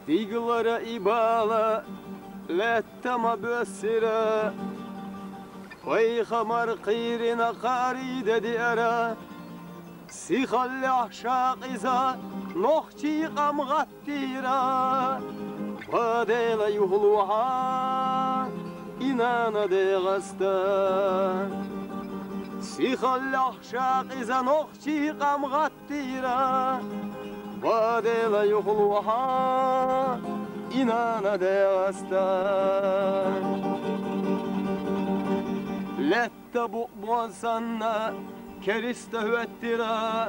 Stiglara ibala lettama bössira Vay khamar qirina qaride diara Sikhalli ahşaq iza nohçi qamgattira Vadela yuhluha inana değasta Sikhalli ahşaq iza nohçi qamgattira Vadela yuhluha inana değasta Letta bu'bu'sanna keriste hüvettira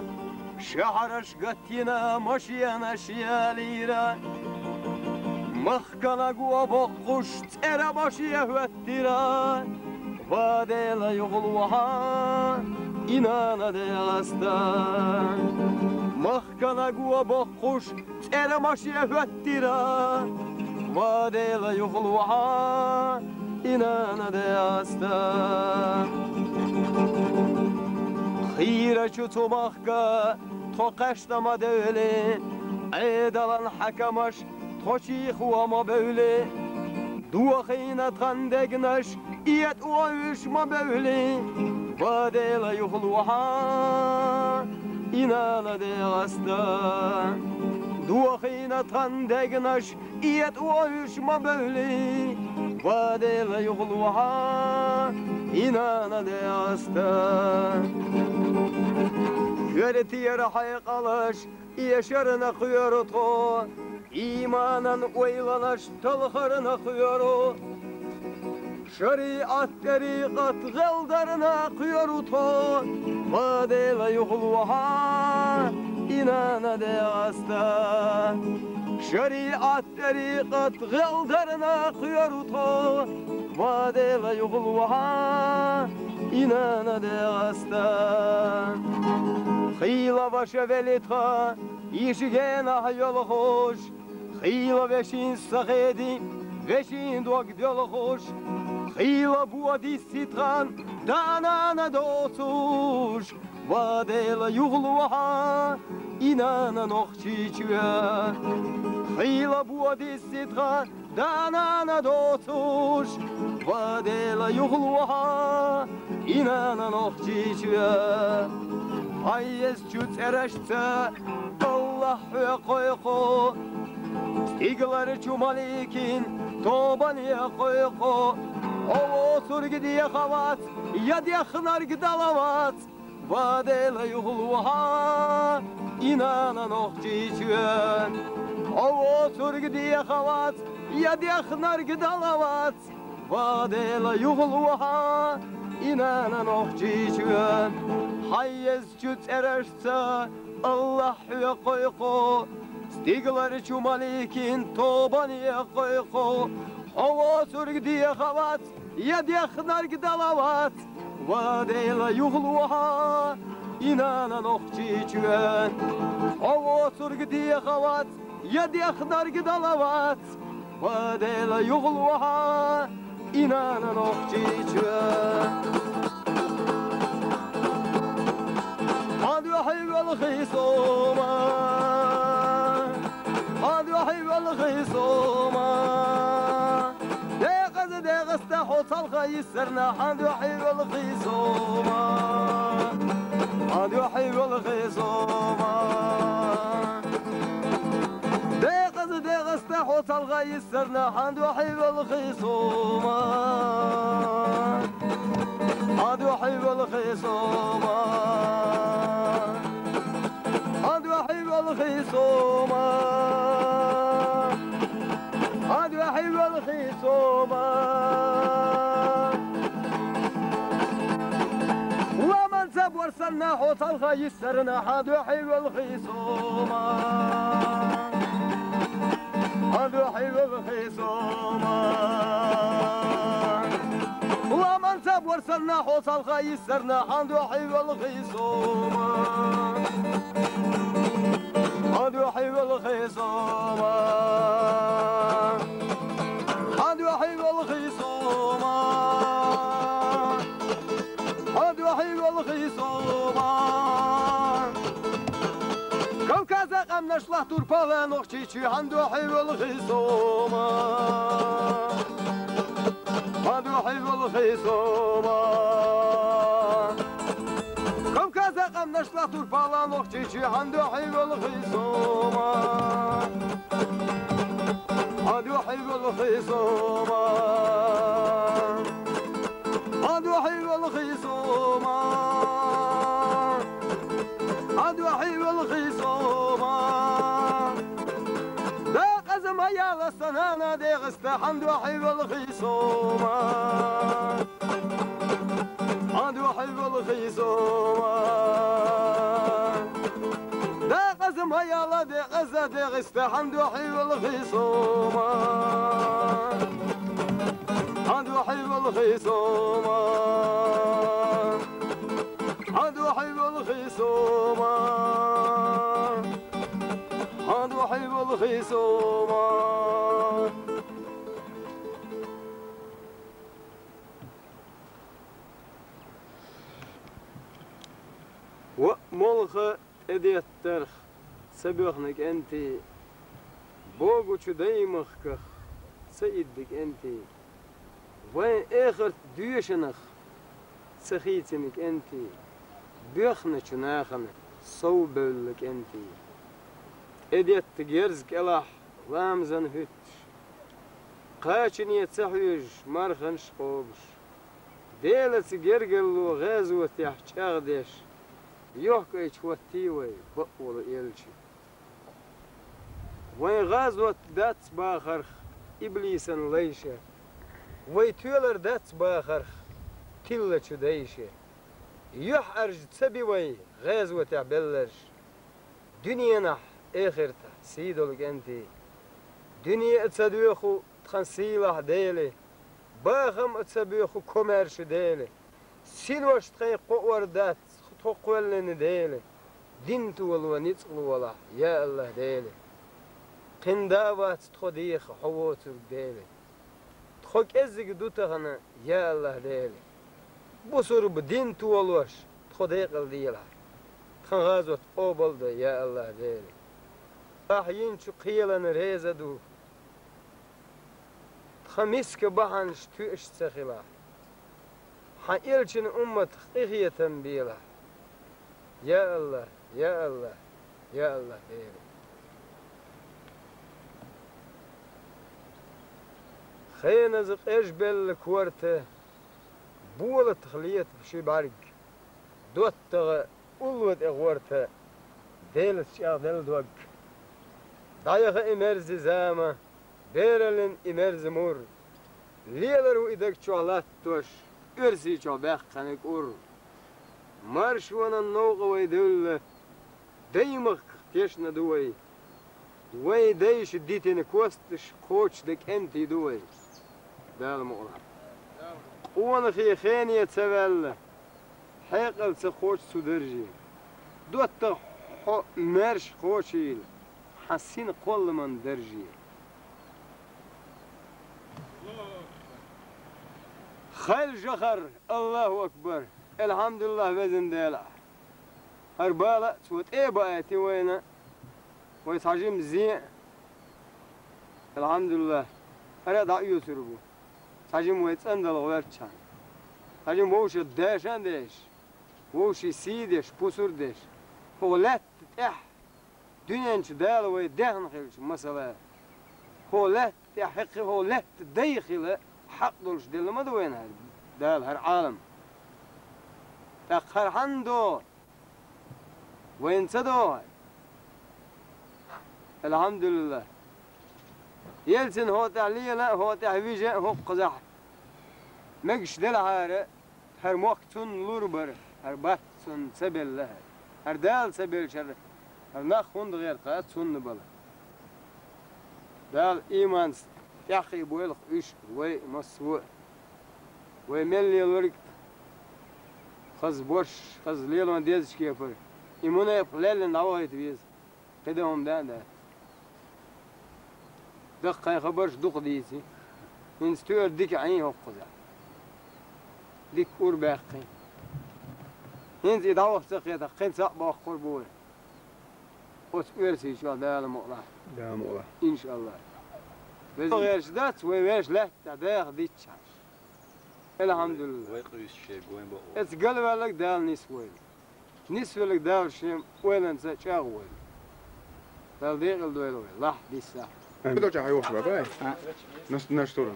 Şaharaş gatina maşiyana şiyalira Mahkana guva bokkuş tere maşiya hüvettira Vadela yuhluha inana değasta Mahkana guva bokkuş tere maşiya hüvettira Vadela yuhluha inana değasta Khira çutumahka toqaştama devli Aydalan hakamaş toçi xuama böyle Dua xeynatgan degnaş iyet uayışma böyle Vadela yuhluha inana değasta Dua xeynatgan degnaş iyet uayışma böyle Vadela yuhluha inana değasta Göreti yere hayqalış yaşarına kuyurutu İmanan oylanış tılhırına kuyuru Şeriat tariqat gıldarına kuyurutu Vadela yuhluha inana değasta Şeriat tariqat gıldarına kuyurutu Vadela yuhluha inana değasta Xıyla başa velitha işigena yolu hoş Xıyla veşin sağedi veşin dog yolu hoş Xıyla bu adi sitran danana dotuş Vadela yuhluha inana nohçi çüve Xıyla bu adi sitran danana dotuş Vadela yuhluha inana nohçi çüve Ayes çüt ereşte Allah ve koyko Stigları çumalikin tobaniye koyko O otur gidiye havat ya diye hınar gidalavat Vadela yuhluha inanan ohçi çüven O otur gidiye havat ya diye hınar gidalavat Vadela yuhluha inanan ohçi çüven Hayez çüt ereşte Allah ve koyko Stigları çumalikin tobaniye koyko Hava sürg diye havat ya diye hınar gidalavat Vadela yuhluha inanan ohçi çüven Hava sürg diye havat ya diye hınar gidalavat Vadela yuhluha inanan ohçi çüven هذا حي الخصومة هذا حي الخصومة داغز داغز تحوط الخيسرنا هذا حي الخصومة هذا حي الخصومة داغز داغز تحوط الخيسرنا هذا حي الخصومة هذا حي الخصومة هذا حي الخصومة هذا حي الخصومة ومن سب ورسلنا حوت الخيسرنا هذا حي الخصومة هذا حي الخصومة ومن سب ورسلنا حوت الخيسرنا هذا حي الخصومة هذا حي الخصومة هذا حي الخصومة هذا حي الخصومة كوكازا غم نشلح تربا نخشي شي عنده حيو الخصومة عنده حيو الخصومة كم كذا غم نشلح تربا نخشي شي عنده حيو الخصومة عنده حيو الخصومة عنده حيو الخصومة عنده حيو الخصومة دا قزم هيا غستنانا دي غست عنده حيو الخصومة عنده حيو الخصومة دا قزم هيا لا دي غزة دي غست عنده حيو الخصومة عنده حيو الخصومة عنده حيو الخصومة عنده حيو الخصومة وملخ اديت ترخ سبيخنك انتي بوغو دايمخك سيدك انتي وين اخر ديوشنخ سخيتنك انتي بيخنك ناخنك صوبلك انتي اديت تجرزك الاح وامزن هتش قاشن يتسحيج مرخنش قوبش ديلت جرجلو غازوة يحشاغدش يحكي شوتيوي بقول يلشي وين غازوة دات باخرخ إبليسا ليشة ويتولر دات باخرخ تلة شديشة يحرج تسبي غازوة تعبلرش دنيا نح آخرته سيدولك انتي دنيا اتسدويخو تخنسيلح ديلي باخم اتسبيخو كوميرش ديلي سيلوش تخي قوار دات تقولن ديلي دينتو والونيتقلو والله يا الله ديلي قنداوات تخديخ حووتو ديلي تخوك ازيك دوتغنا يا الله ديلي بصور بدينتو والوش تخديق الديلة تخنغازوت قوبل دا يا الله ديلي راحين شو قيلن ريزة دو تخميسك بحنش توش تسخلا حقيلشن أمة تخيخية تنبيلة يا الله يا الله يا الله ديلي خينا زق اجبل كورته بولة تخليت بشي بعرق دوتغ أولود اغورته ديلت شاغ ديل دوق ضايخ إمرز زامة بيرلن إمرز مور ليلرو إدك شوالات توش إرسي شو باخنك أور مارش وانا النوغ ويدول دايمك تيشنا دوي وي دايش ديتين كوستش خوش دك انتي دوي ده المغلق وانا خي خانية تسوال حيقل تخوش سودرجي دوت مارش خوشيل حسين كل من درجي خيل جخر الله أكبر الحمد لله بزن ديلا هربالة سوت ايه بقاتي وينا ويتعجم زين الحمد لله أنا دع يسربو تعجم ويتأندل غيرتشان تعجم ووش الداشان ديش ووش سيدش بوسور ديش هو لا تتح دنيا انش دال ويدهن خيلش مثلا هو لا تحقق هو لا تديخل حق دولش دل ما دوين هاد دال هر عالم تأخر حندو وين صدو الحمد لله يلسن هو تعليلا هو تعويجة هو قزح مقش دل هار هر موقتون لوربر هر باتون سبيل لها هر دال سبيل شر هر ناخوند غير قات سن بلا دال إيمان يحقي بويلخ إيش وي مسوء وي ملي الورق خز بوش خز ليل ما ديزش كيفر إيمونا يقلل نعوه يتبيز قدهم ده دقة خبرش دق ديسي من ستور ديك عينه قزع ديك أور باقي هنز يدعوه سقيته قين سقبه قربوه وتورسي شو ده المقلع دام والله. إن شاء الله. بس غير شدات وغيرش له تداخ ديتشاش. الحمد لله. ويقريس الشيء وين بقول. اتقلب لك دال نسوي. نسوي لك دال شيء وين انسى شاغول. دال ديق الدويل وين. لا دي الساعة. بدو جا هيوش بابا. نستورن.